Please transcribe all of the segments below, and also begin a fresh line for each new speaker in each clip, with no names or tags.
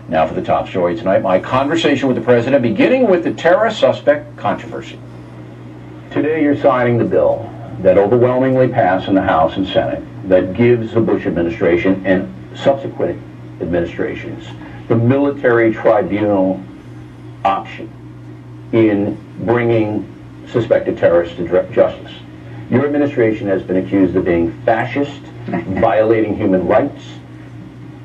Now for the top story tonight, my conversation with the president, beginning with the terrorist suspect controversy. Today you're signing the bill that overwhelmingly passed in the House and Senate that gives the Bush administration and subsequent administrations the military tribunal option in bringing suspected terrorists to justice. Your administration has been accused of being fascist, violating human rights,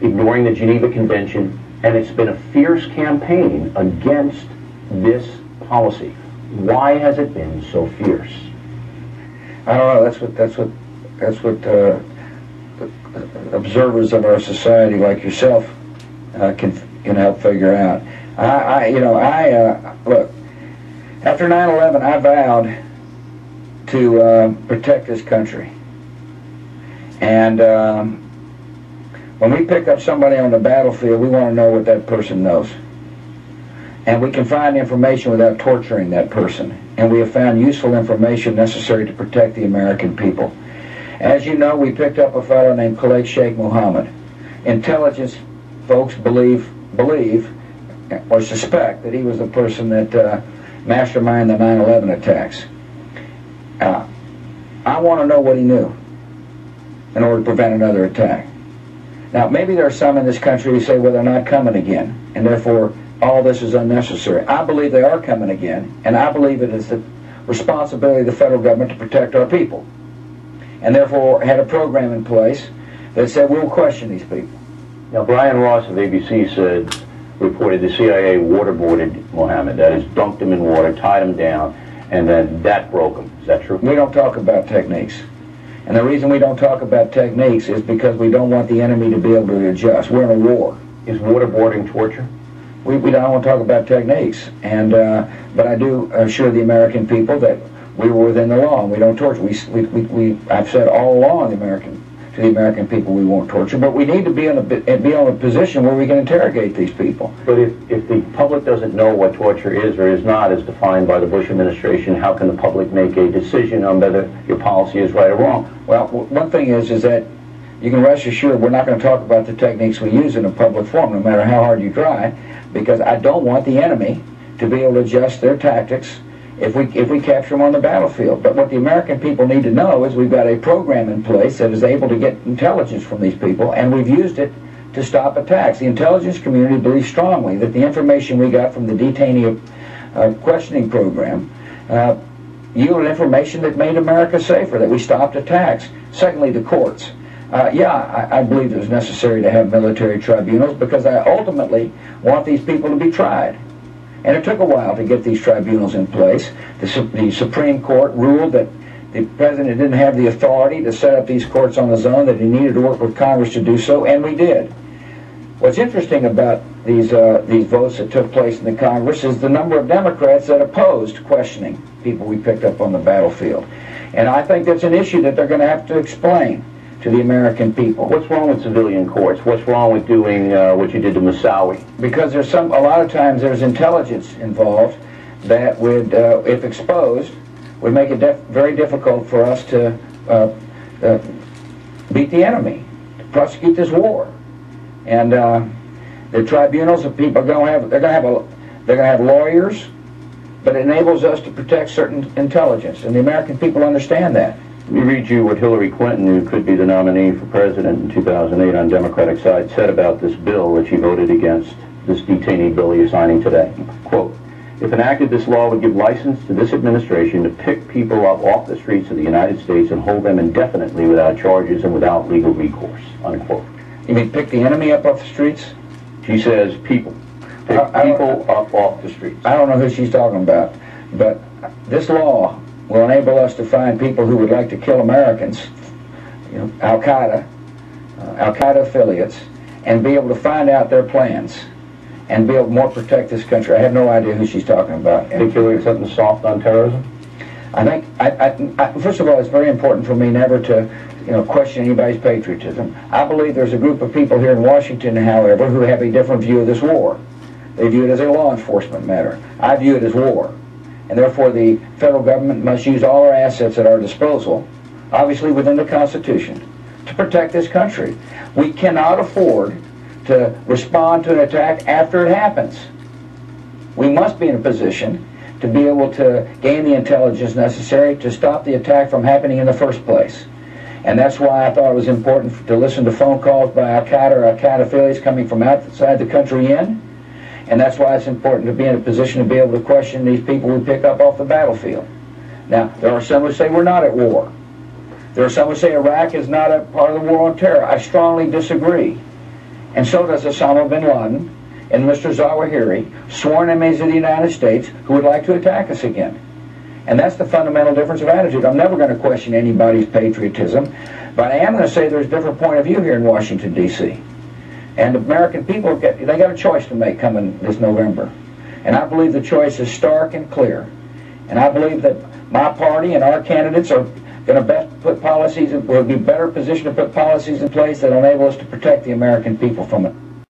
ignoring the Geneva Convention, and it's been a fierce campaign against this policy. Why has it been so fierce?
I don't know. That's what observers of our society like yourself can help figure out. Look. After 9/11, I vowed to protect this country, and when we pick up somebody on the battlefield, we want to know what that person knows. And we can find information without torturing that person. And we have found useful information necessary to protect the American people. As you know, we picked up a fellow named Khalid Sheikh Mohammed. Intelligence folks believe or suspect that he was the person that masterminded the 9/11 attacks. I want to know what he knew in order to prevent another attack. Now, maybe there are some in this country who say, well, they're not coming again, and therefore all this is unnecessary. I believe they are coming again, and I believe it is the responsibility of the federal government to protect our people, and therefore had a program in place that said we'll question these people.
Now, Brian Ross of ABC reported the CIA waterboarded Mohammed, that is, dunked him in water, tied him down, and then that broke him. Is that true?
We don't talk about techniques. And the reason we don't talk about techniques is because we don't want the enemy to be able to adjust. We're in a war.
Is waterboarding torture?
We don't want to talk about techniques. And but I do assure the American people that we were within the law and we don't torture. I've said all along to the American people we won't torture, but we need to be in a position where we can interrogate these people.
But if the public doesn't know what torture is or is not as defined by the Bush administration, how can the public make a decision on whether your policy is right or wrong?
Well, one thing is that you can rest assured we're not going to talk about the techniques we use in a public forum, no matter how hard you try, because I don't want the enemy to be able to adjust their tactics if we capture them on the battlefield. But what the American people need to know is we've got a program in place that is able to get intelligence from these people, and we've used it to stop attacks. The intelligence community believes strongly that the information we got from the detainee questioning program yielded information that made America safer, that we stopped attacks. Secondly, the courts. I believe it was necessary to have military tribunals because I ultimately want these people to be tried. And it took a while to get these tribunals in place. The Supreme Court ruled that the president didn't have the authority to set up these courts on his own, that he needed to work with Congress to do so, and we did. What's interesting about these votes that took place in the Congress is the number of Democrats that opposed questioning people we picked up on the battlefield. And I think that's an issue that they're going to have to explain to the American people.
What's wrong with civilian courts? What's wrong with doing what you did to Moussaoui?
Because a lot of times there's intelligence involved that would, if exposed, would make it very difficult for us to beat the enemy, to prosecute this war. And the tribunals of people are going to have lawyers, but it enables us to protect certain intelligence, and the American people understand that.
Let me read you what Hillary Clinton, who could be the nominee for president in 2008 on Democratic side, said about this bill that she voted against, this detainee bill you're signing today. Quote, if enacted, this law would give license to this administration to pick people up off the streets of the United States and hold them indefinitely without charges and without legal recourse, unquote.
You mean pick the enemy up off the streets?
She says people. Pick people up off the streets.
I don't know who she's talking about, but this law will enable us to find people who would like to kill Americans, Al-Qaeda affiliates, and be able to find out their plans and be able to more protect this country. I have no idea who she's talking about.
Think Hillary Clinton's soft on terrorism?
I think, first of all, it's very important for me never to question anybody's patriotism. I believe there's a group of people here in Washington, however, who have a different view of this war. They view it as a law enforcement matter. I view it as war. And therefore the federal government must use all our assets at our disposal, obviously within the Constitution, to protect this country. We cannot afford to respond to an attack after it happens. We must be in a position to be able to gain the intelligence necessary to stop the attack from happening in the first place. And that's why I thought it was important to listen to phone calls by Al-Qaeda or Al-Qaeda affiliates coming from outside the country in. And that's why it's important to be in a position to be able to question these people we pick up off the battlefield. Now, there are some who say we're not at war. There are some who say Iraq is not a part of the war on terror. I strongly disagree. And so does Osama bin Laden and Mr. Zawahiri, sworn enemies of the United States who would like to attack us again. And that's the fundamental difference of attitude. I'm never going to question anybody's patriotism, but I am going to say there's a different point of view here in Washington, D.C. And the American people, they got a choice to make coming this November. And I believe the choice is stark and clear. And I believe that my party and our candidates are going to best put policies, will be better positioned to put policies in place that enable us to protect the American people from it.